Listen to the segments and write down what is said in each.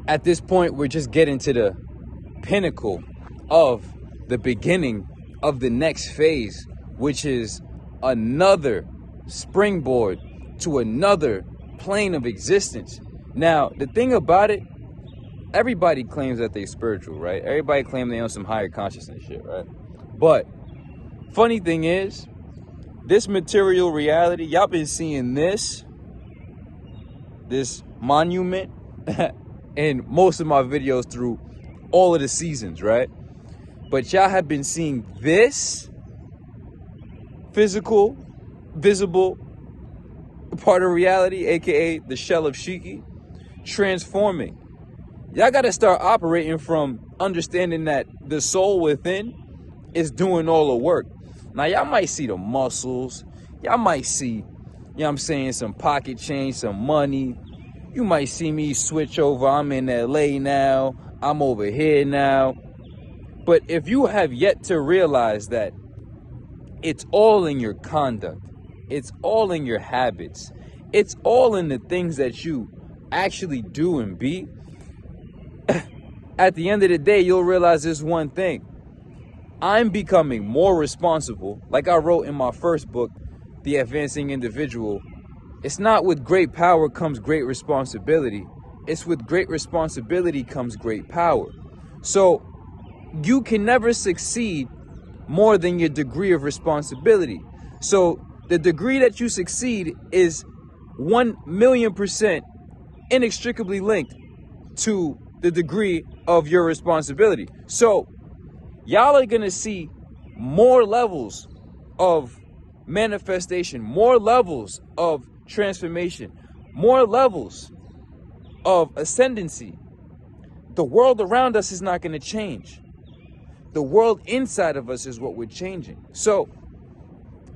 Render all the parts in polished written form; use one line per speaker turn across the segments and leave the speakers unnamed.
at this point, we're just getting to the pinnacle of the beginning of the next phase, which is another springboard to another plane of existence. Now, the thing about it, everybody claims that they're spiritual, right? Everybody claims they on some higher consciousness shit, right? But funny thing is, this material reality, y'all been seeing this monument in most of my videos through all of the seasons, right? But y'all have been seeing this physical, visible part of reality, aka the shell of Sheikhy, transforming. Y'all got to start operating from understanding that the soul within is doing all the work. Now, y'all might see the muscles. Y'all might see, you know what I'm saying, some pocket change, some money. You might see me switch over. I'm in LA now. I'm over here now. But if you have yet to realize that it's all in your conduct, it's all in your habits, it's all in the things that you actually do and be, at the end of the day, you'll realize this one thing. I'm becoming more responsible. Like I wrote in my first book, The Advancing Individual, it's not with great power comes great responsibility. It's with great responsibility comes great power. So you can never succeed more than your degree of responsibility. So the degree that you succeed is 1,000,000% inextricably linked to the degree of your responsibility. So y'all are gonna see more levels of manifestation, more levels of transformation, more levels of ascendancy. The world around us is not going to change. The world inside of us is what we're changing. So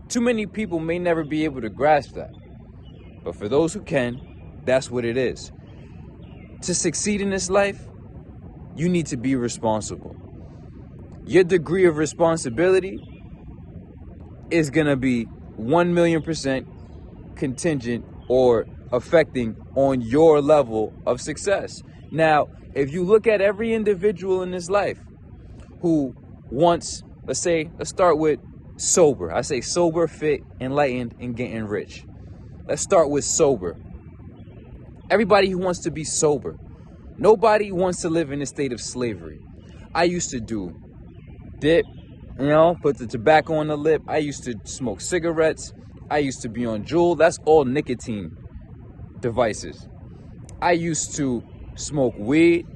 too many people may never be able to grasp that, but for those who can, that's what it is. To succeed in this life, you need to be responsible. Your degree of responsibility is going to be 1,000,000% contingent or affecting on your level of success. Now, if you look at every individual in this life who wants, let's start with sober. I say sober, fit, enlightened, and getting rich. Let's start with sober. Everybody who wants to be sober. Nobody wants to live in a state of slavery. I used to do dip, put the tobacco on the lip. I used to smoke cigarettes. I used to be on Juul. That's all nicotine devices. I used to smoke weed.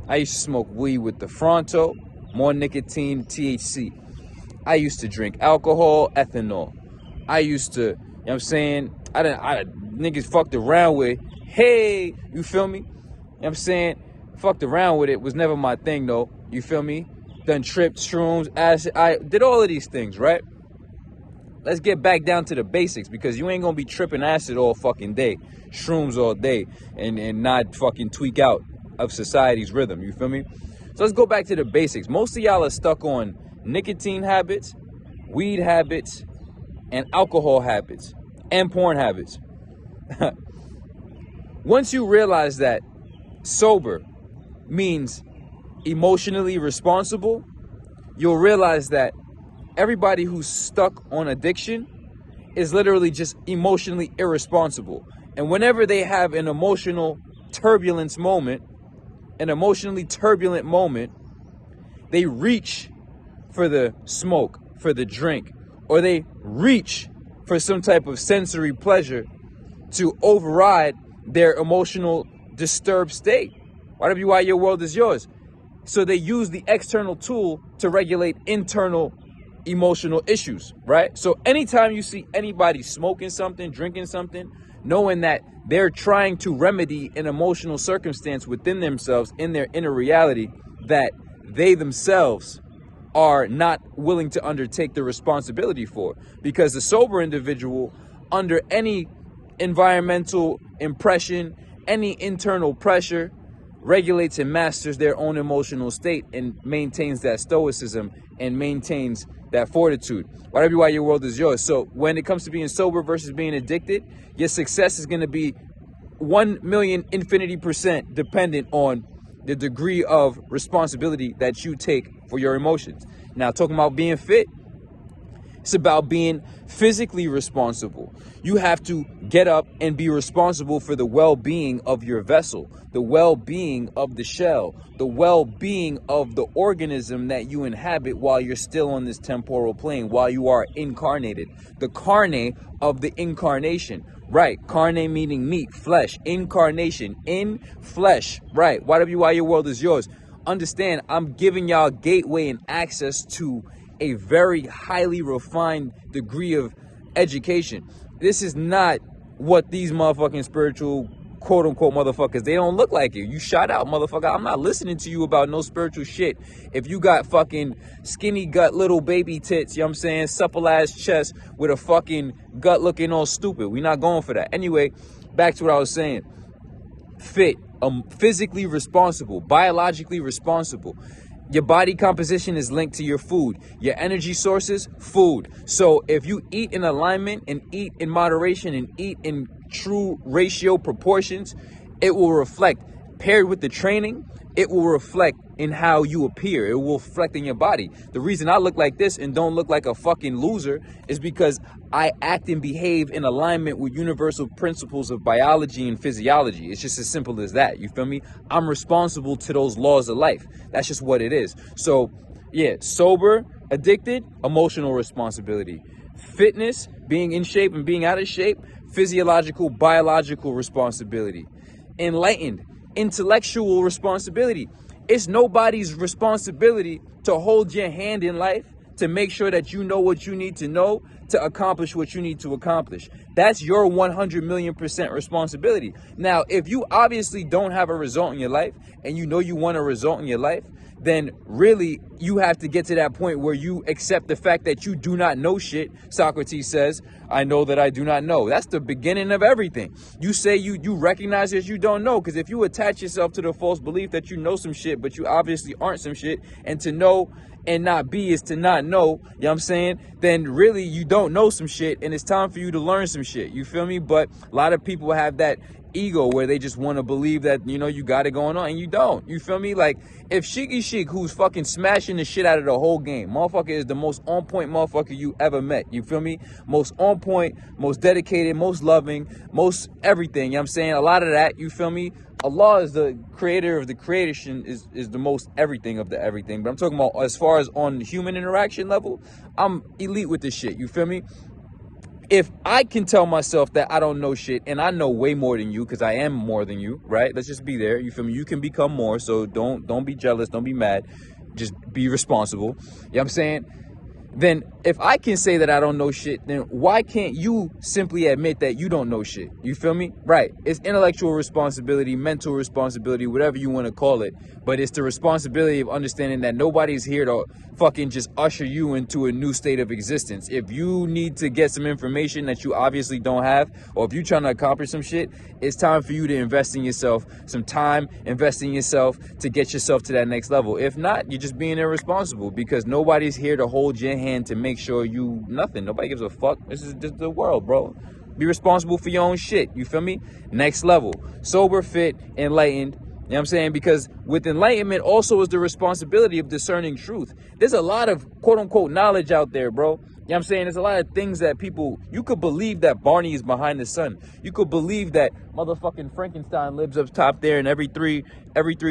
I used to smoke weed with the Fronto, more nicotine, THC. I used to drink alcohol, ethanol. I used to, niggas fucked around with, hey, you feel me? Fucked around with it was never my thing though, you feel me? Done tripped, shrooms, acid, I did all of these things, right? Let's get back down to the basics, because you ain't gonna be tripping acid all fucking day, shrooms all day, and not fucking tweak out of society's rhythm, you feel me? So let's go back to the basics. Most of y'all are stuck on nicotine habits, weed habits, and alcohol habits, and porn habits. Once you realize that sober means emotionally responsible, you'll realize that everybody who's stuck on addiction is literally just emotionally irresponsible. And whenever they have an emotional turbulence moment, an emotionally turbulent moment, they reach for the smoke, for the drink, or they reach for some type of sensory pleasure to override their emotional disturbed state. Why your world is yours. So they use the external tool to regulate internal emotional issues, right? So anytime you see anybody smoking something, drinking something, knowing that they're trying to remedy an emotional circumstance within themselves, in their inner reality, that they themselves are not willing to undertake the responsibility for. Because the sober individual, under any environmental impression, any internal pressure, regulates and masters their own emotional state and maintains that stoicism and maintains that fortitude. Why your world is yours. So when it comes to being sober versus being addicted, your success is going to be 1,000,000 infinity% dependent on the degree of responsibility that you take for your emotions. Now, talking about being fit, it's about being physically responsible. You have to get up and be responsible for the well-being of your vessel, the well-being of the shell, the well-being of the organism that you inhabit while you're still on this temporal plane, while you are incarnated. The carne of the incarnation. Right, carne meaning meat, flesh, incarnation, in flesh. Right, YWI, your world is yours. Understand, I'm giving y'all gateway and access to a very highly refined degree of education. This is not what these motherfucking spiritual quote-unquote motherfuckers, they don't look like you. You shot out, motherfucker. I'm not listening to you about no spiritual shit. If you got fucking skinny gut, little baby tits, you know what I'm saying, supple ass chest with a fucking gut looking all stupid, we not going for that. Anyway, back to what I was saying. Fit, physically responsible, biologically responsible. Your body composition is linked to your food. Your energy sources, food. So if you eat in alignment and eat in moderation and eat in true ratio proportions, it will reflect. Paired with the training, it will reflect in how you appear. It will reflect in your body. The reason I look like this and don't look like a fucking loser is because I act and behave in alignment with universal principles of biology and physiology. It's just as simple as that. You feel me? I'm responsible to those laws of life. That's just what it is. So, yeah, sober, addicted, emotional responsibility. Fitness, being in shape and being out of shape, physiological, biological responsibility. Enlightened, intellectual responsibility. It's nobody's responsibility to hold your hand in life, to make sure that you know what you need to know to accomplish what you need to accomplish. That's your 100 million% responsibility. Now, if you obviously don't have a result in your life and you know you want a result in your life, then really you have to get to that point where you accept the fact that you do not know shit. Socrates says, I know that I do not know. That's the beginning of everything. You say you recognize that you don't know, because if you attach yourself to the false belief that you know some shit, but you obviously aren't some shit, and to know and not be is to not know, you know what I'm saying? Then really you don't know some shit, and it's time for you to learn some shit. You feel me? But a lot of people have that ego where they just want to believe that, you know, you got it going on, and you don't. You feel me? Like, if Sheikhy Chic, who's fucking smashing the shit out of the whole game, motherfucker is the most on point motherfucker you ever met. You feel me? Most on point, most dedicated, most loving, most everything. You know what I'm saying? A lot of that, you feel me? Allah is the creator of the creation, is the most everything of the everything. But I'm talking about as far as on human interaction level, I'm elite with this shit. You feel me? If I can tell myself that I don't know shit, and I know way more than you, because I am more than you, right? Let's just be there. You feel me? You can become more, so don't be jealous, don't be mad. Just be responsible. You know what I'm saying? Then if I can say that I don't know shit, then why can't you simply admit that you don't know shit? You feel me? Right. It's intellectual responsibility, mental responsibility, whatever you want to call it. But it's the responsibility of understanding that nobody's here to fucking just usher you into a new state of existence. If you need to get some information that you obviously don't have, or if you're trying to accomplish some shit, it's time for you to invest in yourself, some time, invest in yourself to get yourself to that next level. If not, you're just being irresponsible, because nobody's here to hold your hand to make sure you nothing. Nobody gives a fuck. This is just the world, bro. Be responsible for your own shit. You feel me? Next level. Sober, fit, enlightened. You know what I'm saying? Because with enlightenment also is the responsibility of discerning truth. There's a lot of quote-unquote knowledge out there, bro. You know what I'm saying? There's a lot of things that people, you could believe that Barney is behind the sun. You could believe that motherfucking Frankenstein lives up top there, and every three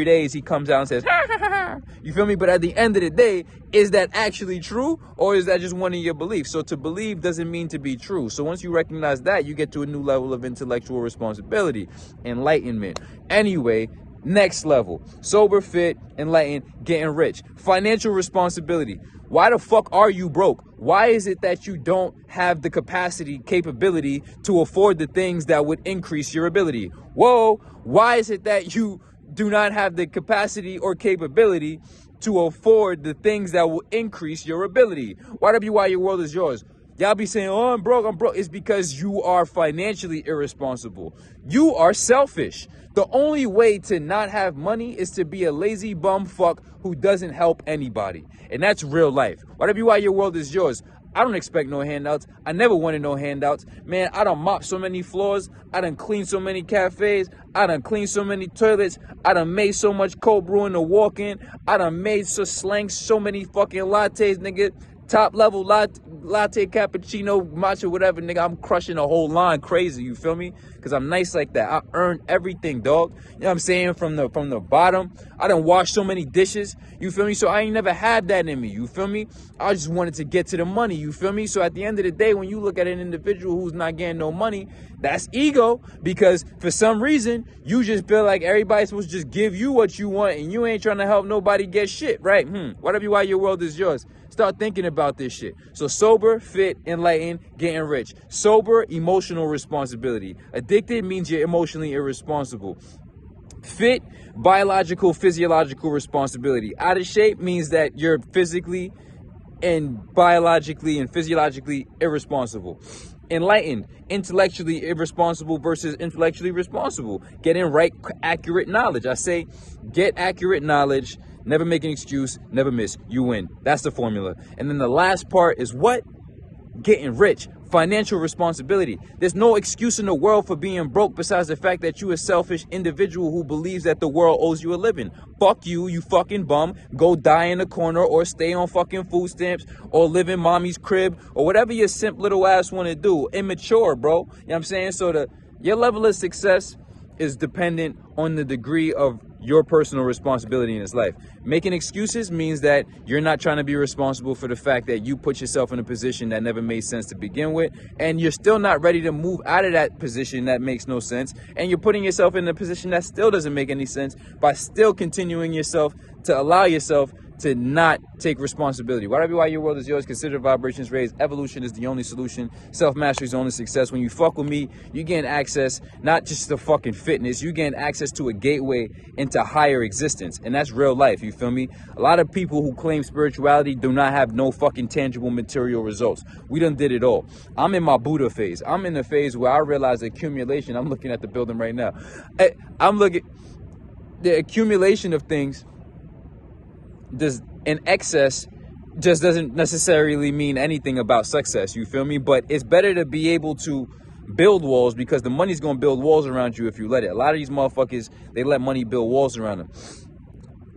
days he comes out and says, ha, ha, ha, ha. You feel me? But at the end of the day, is that actually true, or is that just one of your beliefs? So to believe doesn't mean to be true. So once you recognize that, you get to a new level of intellectual responsibility, enlightenment. Anyway, next level, sober, fit, enlightened, getting rich. Financial responsibility. Why the fuck are you broke? Why is it that you don't have the capability to afford the things that would increase your ability? Whoa, why is it that you do not have the capacity or capability to afford the things that will increase your ability? YWI, your world is yours. Y'all be saying, oh, I'm broke. It's because you are financially irresponsible. You are selfish. The only way to not have money is to be a lazy bum fuck who doesn't help anybody. And that's real life. YWI, your world is yours. I don't expect no handouts. I never wanted no handouts. Man, I done mopped so many floors. I done cleaned so many cafes. I done cleaned so many toilets. I done made so much cold brew in the walk-in. I done made so many fucking lattes, nigga. Top level latte, cappuccino, matcha, whatever, nigga. I'm crushing a whole line crazy, you feel me? Because I'm nice like that. I earned everything, dog. You know what I'm saying? From the bottom. I done washed so many dishes, you feel me? So I ain't never had that in me, you feel me? I just wanted to get to the money, you feel me? So at the end of the day, when you look at an individual who's not getting no money, that's ego, because for some reason, you just feel like everybody's supposed to just give you what you want and you ain't trying to help nobody get shit, right? Whatever you are, your world is yours. Start thinking about this shit. So sober, fit, enlightened, getting rich. Sober, emotional responsibility. Addicted means you're emotionally irresponsible. Fit, biological, physiological responsibility. Out of shape means that you're physically and biologically and physiologically irresponsible. Enlightened, intellectually irresponsible versus intellectually responsible. Getting right, accurate knowledge. I say get accurate knowledge. Never make an excuse, never miss, you win. That's the formula. And then the last part is what? Getting rich, financial responsibility. There's no excuse in the world for being broke besides the fact that you a selfish individual who believes that the world owes you a living. Fuck you, you fucking bum. Go die in a corner or stay on fucking food stamps or live in mommy's crib or whatever your simp little ass want to do. Immature, bro. You know what I'm saying? So your level of success is dependent on the degree of your personal responsibility in this life. Making excuses means that you're not trying to be responsible for the fact that you put yourself in a position that never made sense to begin with, and you're still not ready to move out of that position that makes no sense, and you're putting yourself in a position that still doesn't make any sense by still continuing yourself to allow yourself to not take responsibility. Whatever why your world is yours, consider vibrations raised. Evolution is the only solution. Self-mastery is the only success. When you fuck with me, you gain access, not just to fucking fitness, you gain access to a gateway into higher existence. And that's real life, you feel me? A lot of people who claim spirituality do not have no fucking tangible material results. We done did it all. I'm in my Buddha phase. I'm in the phase where I realize accumulation. I'm looking at the building right now. I'm looking, the accumulation of things does in excess just doesn't necessarily mean anything about success, you feel me? But it's better to be able to build walls, because the money's gonna build walls around you if you let it. A lot of these motherfuckers, they let money build walls around them.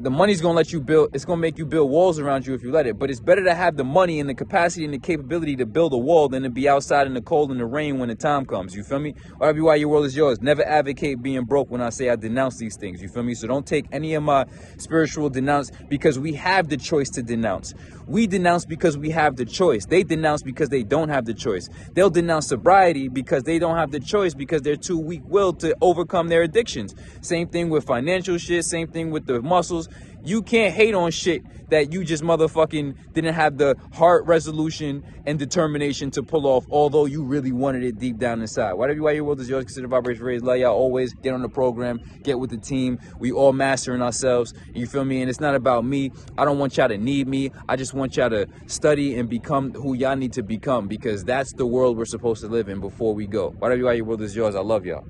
The money's gonna let you build, it's gonna make you build walls around you if you let it. But it's better to have the money and the capacity and the capability to build a wall than to be outside in the cold and the rain when the time comes, you feel me? Whatever why your world is yours. Never advocate being broke when I say I denounce these things, you feel me? So don't take any of my spiritual denounce, because we have the choice to denounce. We denounce because we have the choice. They denounce because they don't have the choice. They'll denounce sobriety because they don't have the choice, because they're too weak-willed to overcome their addictions. Same thing with financial shit, same thing with the muscles. You can't hate on shit that you just motherfucking didn't have the heart resolution and determination to pull off, although you really wanted it deep down inside. Whatever why your world is yours, consider vibration raised. Love y'all always. Get on the program, get with the team. We all mastering ourselves, you feel me? And it's not about me. I don't want y'all to need me. I just want y'all to study and become who y'all need to become, because that's the world we're supposed to live in before we go. Whatever why your world is yours, I love y'all.